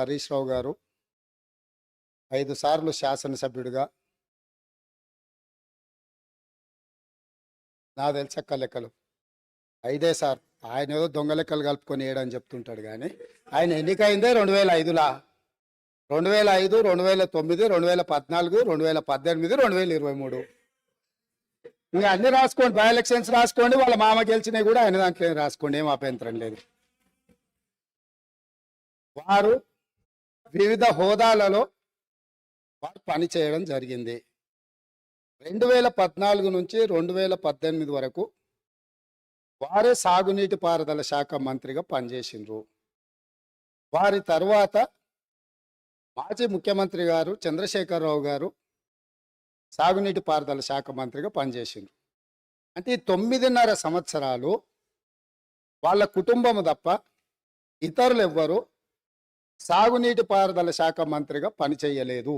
హరీష్ రావు గారు 5 సార్లు శాసనసభ్యుడిగా నా తెలిసక్క లెక్కలు 5 సార్లు. ఆయన ఏదో దొంగ లెక్కలు కలుపుకొని వేయడని చెప్తుంటాడు కానీ ఆయన ఎన్నికైందే 2005లా, 2005, 2009, 2014, 2018, 2023. ఇంకా అన్ని రాసుకోండి, బై ఎలక్షన్స్ రాసుకోండి, వాళ్ళ మామ గెలిచినవి కూడా ఆయన దాంట్లో రాసుకోండి, ఏం అభ్యంతరం లేదు. వారు వివిధ హోదాలలో వారు పనిచేయడం జరిగింది. 2014 నుంచి 2018 వరకు వారే సాగునీటి పారుదల శాఖ మంత్రిగా పనిచేసిండ్రు. వారి తర్వాత మాజీ ముఖ్యమంత్రి గారు చంద్రశేఖరరావు గారు సాగునీటి పారుదల శాఖ మంత్రిగా పనిచేసిండ్రు. అంటే ఈ 9.5 సంవత్సరాలు వాళ్ళ కుటుంబము తప్ప ఇతరులు ఎవ్వరు సాగునీటి పారుదల శాఖ మంత్రిగా పనిచేయలేదు.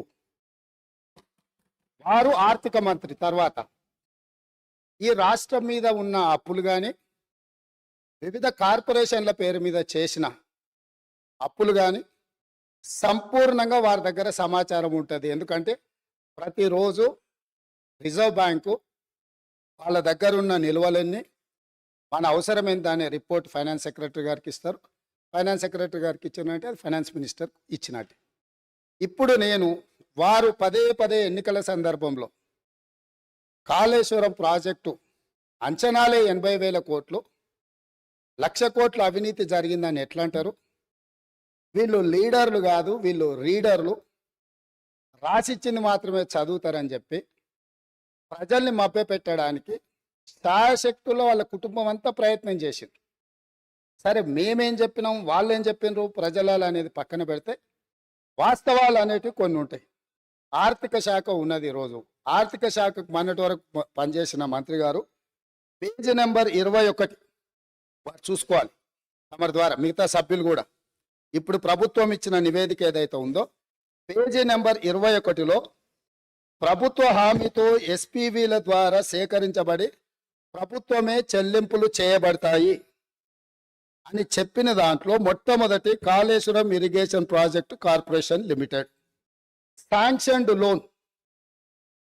వారు ఆర్థిక మంత్రి తర్వాత ఈ రాష్ట్రం మీద ఉన్న అప్పులు కానీ, వివిధ కార్పొరేషన్ల పేరు మీద చేసిన అప్పులు కానీ సంపూర్ణంగా వారి దగ్గర సమాచారం ఉంటుంది. ఎందుకంటే ప్రతిరోజు రిజర్వ్ బ్యాంకు వాళ్ళ దగ్గర ఉన్న నిల్వలన్నీ మన అవసరమైన దాని రిపోర్ట్ ఫైనాన్స్ సెక్రటరీ గారికి ఇస్తారు. ఫైనాన్స్ సెక్రటరీ గారికి ఇచ్చినట్టే అది ఫైనాన్స్ మినిస్టర్ ఇచ్చినట్టే. ఇప్పుడు నేను వారు పదే ఎన్నికల సందర్భంలో కాళేశ్వరం ప్రాజెక్టు అంచనాలే 80,000 కోట్లు, 1,00,000 కోట్ల అవినీతి జరిగిందని ఎట్లా అంటారు? వీళ్ళు లీడర్లు కాదు, వీళ్ళు రీడర్లు, రాసిచ్చింది మాత్రమే చదువుతారని చెప్పి ప్రజల్ని మభ్యపెట్టడానికి శాయశక్తుల్లో వాళ్ళ కుటుంబం అంతా ప్రయత్నం చేసింది. సరే, మేమేం చెప్పినాం, వాళ్ళు ఏం చెప్పినారు, ప్రజల అనేది పక్కన పెడితే వాస్తవాలు అనేటివి కొన్ని ఉంటాయి. ఆర్థిక శాఖ ఉన్నది. ఈరోజు ఆర్థిక శాఖకు మొన్నటి వరకు పనిచేసిన మంత్రి గారు పేజీ నెంబర్ 21 వారు చూసుకోవాలి తమరి ద్వారా, మిగతా సభ్యులు కూడా. ఇప్పుడు ప్రభుత్వం ఇచ్చిన నివేదిక ఏదైతే ఉందో పేజీ నెంబర్ 21లో ప్రభుత్వ హామీతో ఎస్పీవీల ద్వారా సేకరించబడి ప్రభుత్వమే చెల్లింపులు చేయబడతాయి అని చెప్పిన దాంట్లో మొట్టమొదటి Kaleshwaram irrigation project corporation limited sanctioned loan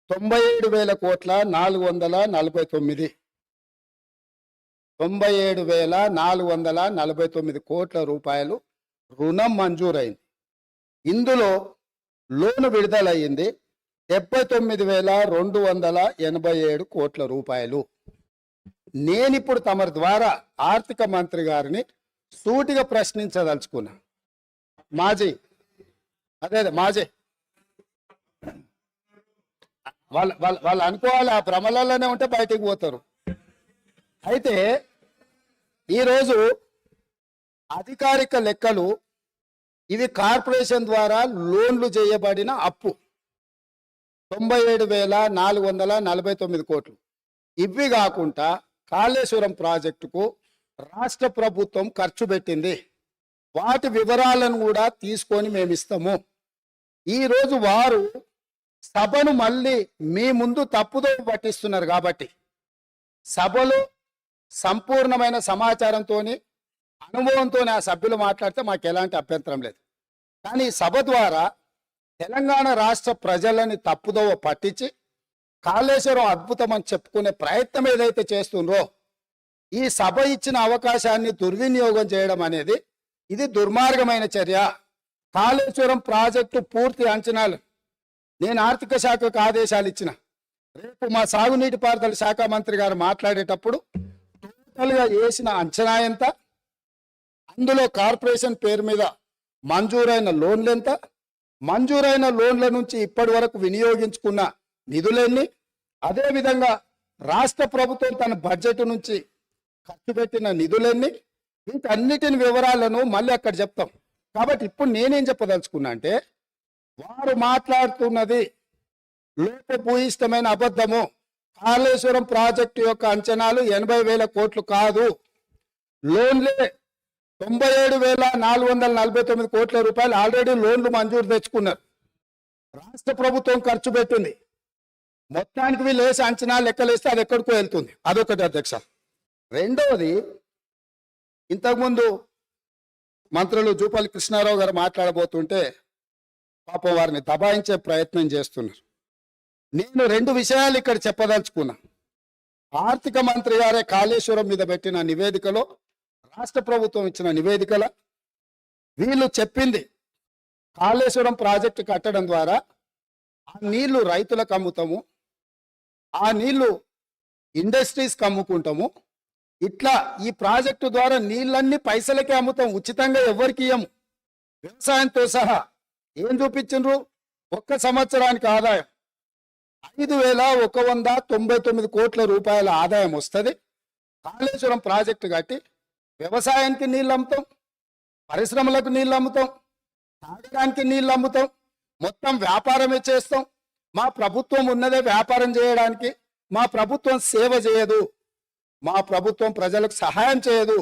97,000 కోట్ల 449 97,449 కోట్ల రూపాయలు రుణం మంజూరైంది. ఇందులో లోను విడుదలయ్యింది 79,287 కోట్ల రూపాయలు. నేనిప్పుడు తమరి ద్వారా ఆర్థిక మంత్రి గారిని సూటిగా ప్రశ్నించదలుచుకున్నా. మాజీ వాళ్ళు అనుకోవాలి ఆ భ్రమలలోనే ఉంటే బయటికి పోతారు. అయితే ఈరోజు అధికారిక లెక్కలు ఇవి కార్పొరేషన్ ద్వారా లోన్లు చేయబడిన అప్పు 97,449 కోట్లు. ఇవి కాకుండా కాళేశ్వరం ప్రాజెక్టుకు రాష్ట్ర ప్రభుత్వం ఖర్చు పెట్టింది. వాటి వివరాలను కూడా తీసుకొని మేము ఇస్తాము. ఈరోజు వారు సభను మళ్ళీ మీ ముందు తప్పుదో పట్టిస్తున్నారు. కాబట్టి సభలో సంపూర్ణమైన సమాచారంతో అనుభవంతో ఆ సభ్యులు మాట్లాడితే మాకు ఎలాంటి అభ్యంతరం లేదు. కానీ సభ ద్వారా తెలంగాణ రాష్ట్ర ప్రజలని తప్పుదోవ పట్టించి కాళేశ్వరం అద్భుతం అని చెప్పుకునే ప్రయత్నం ఏదైతే చేస్తుండ్రో, ఈ సభ ఇచ్చిన అవకాశాన్ని దుర్వినియోగం చేయడం అనేది ఇది దుర్మార్గమైన చర్య. కాళేశ్వరం ప్రాజెక్టు పూర్తి అంచనాలు నేను ఆర్థిక శాఖకు ఆదేశాలు ఇచ్చిన. రేపు మా సాగునీటి పారుదల శాఖ మంత్రి గారు మాట్లాడేటప్పుడు టోటల్గా వేసిన అంచనా ఎంత, అందులో కార్పొరేషన్ పేరు మీద మంజూరైన లోన్లు ఎంత, మంజూరైన లోన్ల నుంచి ఇప్పటి వరకు వినియోగించుకున్న నిధులెన్ని, అదేవిధంగా రాష్ట్ర ప్రభుత్వం తన బడ్జెట్ నుంచి ఖర్చు పెట్టిన నిధులెన్ని, వీటన్నిటిని వివరాలను మళ్ళీ అక్కడ చెప్తాం. కాబట్టి ఇప్పుడు నేనేం చెప్పదలుచుకున్నా అంటే, వారు మాట్లాడుతున్నది లోపభూయిష్టమైన అబద్ధము. కాళేశ్వరం ప్రాజెక్టు యొక్క అంచనాలు 80,000 కోట్లు కాదు, లోన్లే 97,449 కోట్ల రూపాయలు ఆల్రెడీ లోన్లు మంజూరు తెచ్చుకున్నారు. రాష్ట్ర ప్రభుత్వం ఖర్చు పెట్టింది. మొత్తానికి వీళ్ళు వేసి అంచనాలు లెక్కలేస్తే అది ఎక్కడికో వెళ్తుంది. అదొకటి అధ్యక్ష. రెండవది, ఇంతకుముందు మంత్రులు జూపల్లి కృష్ణారావు గారు మాట్లాడబోతుంటే పాపం వారిని దబాయించే ప్రయత్నం చేస్తున్నారు. నేను రెండు విషయాలు ఇక్కడ చెప్పదలుచుకున్నా. ఆర్థిక మంత్రి గారే కాళేశ్వరం మీద పెట్టిన నివేదికలో, రాష్ట్ర ప్రభుత్వం ఇచ్చిన నివేదికలో వీళ్ళు చెప్పింది కాళేశ్వరం ప్రాజెక్టు కట్టడం ద్వారా ఆ నీళ్లు రైతులకు అమ్ముతాము, ఆ నీళ్లు ఇండస్ట్రీస్కి అమ్ముకుంటాము, ఇట్లా ఈ ప్రాజెక్టు ద్వారా నీళ్ళన్నీ పైసలకే అమ్ముతాం, ఉచితంగా ఎవరికి ఇయ్యము, వ్యవసాయంతో సహా. ఏం చూపించిండ్రు? ఒక్క సంవత్సరానికి ఆదాయం 5,199 కోట్ల రూపాయల ఆదాయం వస్తుంది. కాళేశ్వరం ప్రాజెక్టు కట్టి వ్యవసాయానికి నీళ్ళు అమ్ముతాం, పరిశ్రమలకు నీళ్ళు అమ్ముతాం, తాగడానికి నీళ్ళు అమ్ముతాం, మొత్తం వ్యాపారమే చేస్తాం. మా ప్రభుత్వం ఉన్నదే వ్యాపారం చేయడానికి. మా ప్రభుత్వం సేవ చేయదు, మా ప్రభుత్వం ప్రజలకు సహాయం చేయదు,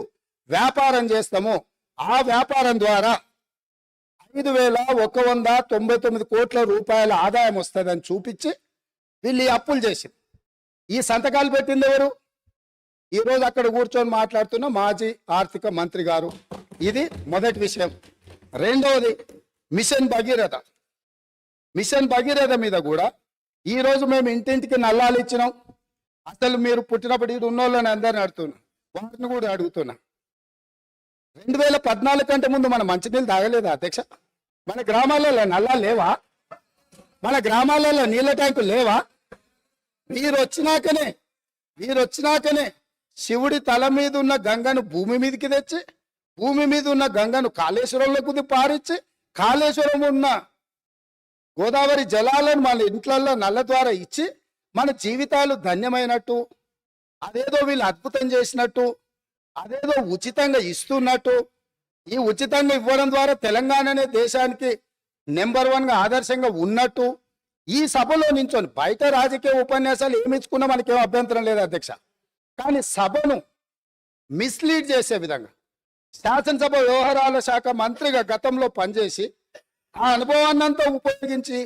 వ్యాపారం చేస్తాము. ఆ వ్యాపారం ద్వారా 5,199 కోట్ల రూపాయల ఆదాయం వస్తుందని చూపించి వీళ్ళు ఈ అప్పులు చేసింది. ఈ సంతకాలు పెట్టింది ఎవరు? ఈరోజు అక్కడ కూర్చొని మాట్లాడుతున్న మాజీ ఆర్థిక మంత్రి గారు. ఇది మొదటి విషయం. రెండవది మిషన్ భగీరథ. మిషన్ భగీరథ మీద కూడా ఈరోజు మేము ఇంటింటికి నల్లాలు ఇచ్చినాం. అసలు మీరు పుట్టినప్పుడు ఇటు ఉన్నోళ్ళని అందరిని అడుగుతున్నా, వారిని కూడా అడుగుతున్నా. 2014 కంటే ముందు మనం మంచినీళ్ళు తాగలేదా అధ్యక్ష? మన గ్రామాలలో నల్లాలు లేవా? మన గ్రామాలలో నీళ్ళ ట్యాంకులు లేవా? మీరు వచ్చినాకనే శివుడి తల మీద ఉన్న గంగను భూమి మీదకి తెచ్చి, భూమి మీద ఉన్న గంగను కాళేశ్వరంలోకి పారించి, కాళేశ్వరం ఉన్న గోదావరి జలాలను మన ఇంట్లలో నల్ల ద్వారా ఇచ్చి మన జీవితాలు ధన్యమైనట్టు, అదేదో వీళ్ళు అద్భుతం చేసినట్టు, అదేదో ఉచితంగా ఇస్తున్నట్టు. ఈ ఉచితంగా ఇవ్వడం ద్వారా తెలంగాణనే దేశానికి నెంబర్ 1గా ఆదర్శంగా ఉన్నట్టు ఈ సభలో నించొని, బయట రాజకీయ ఉపన్యాసాలు ఏమి ఇచ్చుకున్నా మనకేం అభ్యంతరం లేదు అధ్యక్ష, కానీ సభను మిస్లీడ్ చేసే విధంగా శాసనసభ వ్యవహారాల శాఖ మంత్రిగా గతంలో పనిచేసి ఆ అనుభవాన్నంతా ఉపయోగించి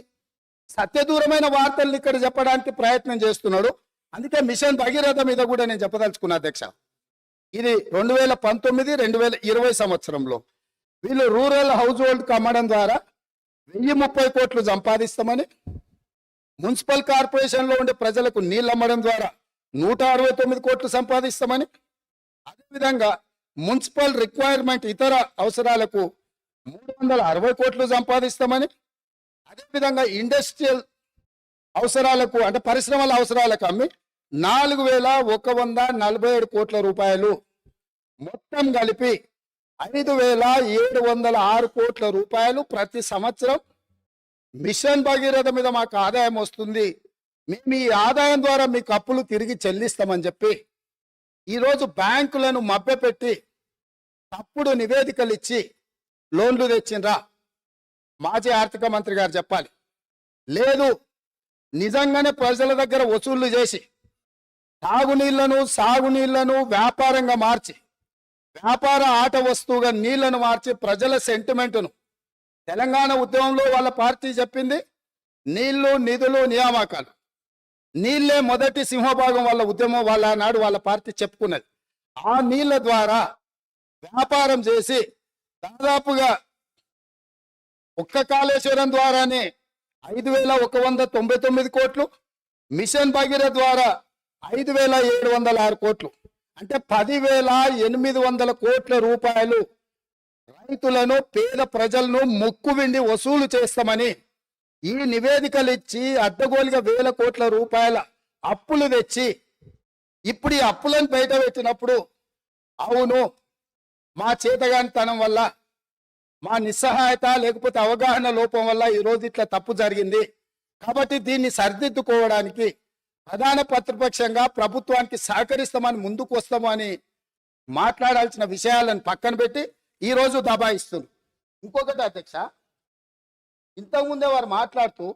సత్యదూరమైన వార్తల్ని ఇక్కడ చెప్పడానికి ప్రయత్నం చేస్తున్నాడు. అందుకే మిషన్ భగీరథ మీద కూడా నేను చెప్పదలుచుకున్నా అధ్యక్ష. ఇది 2019-2020 సంవత్సరంలో వీళ్ళు రూరల్ హౌస్ హోల్డ్కి అమ్మడం ద్వారా 1030 కోట్లు సంపాదిస్తామని, మున్సిపల్ కార్పొరేషన్లో ఉండే ప్రజలకు నీళ్ళు అమ్మడం ద్వారా 169 కోట్లు సంపాదిస్తామని, అదేవిధంగా మున్సిపల్ రిక్వైర్మెంట్ ఇతర అవసరాలకు 360 కోట్లు సంపాదిస్తామని, అదేవిధంగా ఇండస్ట్రియల్ అవసరాలకు అంటే పరిశ్రమల అవసరాలకు అమ్మి 4,147 కోట్ల రూపాయలు, మొత్తం కలిపి 5,706 కోట్ల రూపాయలు ప్రతి సంవత్సరం మిషన్ భగీరథ మీద మాకు ఆదాయం వస్తుంది, మేము ఈ ఆదాయం ద్వారా మీకు అప్పులు తిరిగి చెల్లిస్తామని చెప్పి ఈరోజు బ్యాంకులను మభ్యపెట్టి తప్పుడు నివేదికలు ఇచ్చి లోన్లు తెచ్చిండ్రా? మాజీ ఆర్థిక మంత్రి గారు చెప్పాలి. లేదు, నిజంగానే ప్రజల దగ్గర వసూళ్లు చేసి తాగునీళ్లను సాగునీళ్లను వ్యాపారంగా మార్చి, వ్యాపార ఆట వస్తువుగా నీళ్లను మార్చి ప్రజల సెంటిమెంటును, తెలంగాణ ఉద్యమంలో వాళ్ళ పార్టీ చెప్పింది నీళ్లు నిధులు నియామకాలు, నీళ్లే మొదటి సింహభాగం వాళ్ళ ఉద్యమం, వాళ్ళ నాడు వాళ్ళ పార్టీ చెప్పుకున్నది. ఆ నీళ్ల ద్వారా వ్యాపారం చేసి దాదాపుగా ఒక్క కాళేశ్వరం ద్వారానే 5,199 కోట్లు, మిషన్ భగీరథ ద్వారా 5,706 కోట్లు, అంటే 10,800 కోట్ల రూపాయలు రైతులను, పేద ప్రజలను ముక్కువిండి వసూలు చేస్తామని ఈ నివేదికలు ఇచ్చి అడ్డగోలుగా 1,000 కోట్ల రూపాయల అప్పులు తెచ్చి ఇప్పుడు ఈ అప్పులను బయట పెట్టినప్పుడు అవును మా చేతగానితనం వల్ల, మా నిస్సహాయత లేకపోతే అవగాహన లోపం వల్ల ఈరోజు ఇట్లా తప్పు జరిగింది, కాబట్టి దీన్ని సరిదిద్దుకోవడానికి ప్రధాన ప్రతిపక్షంగా ప్రభుత్వానికి సహకరిస్తామని ముందుకు వస్తాము అని మాట్లాడాల్సిన విషయాలను పక్కన పెట్టి ఈరోజు దబాయిస్తుంది. ఇంకొకటి అధ్యక్ష, ఇంతకుముందే వారు మాట్లాడుతూ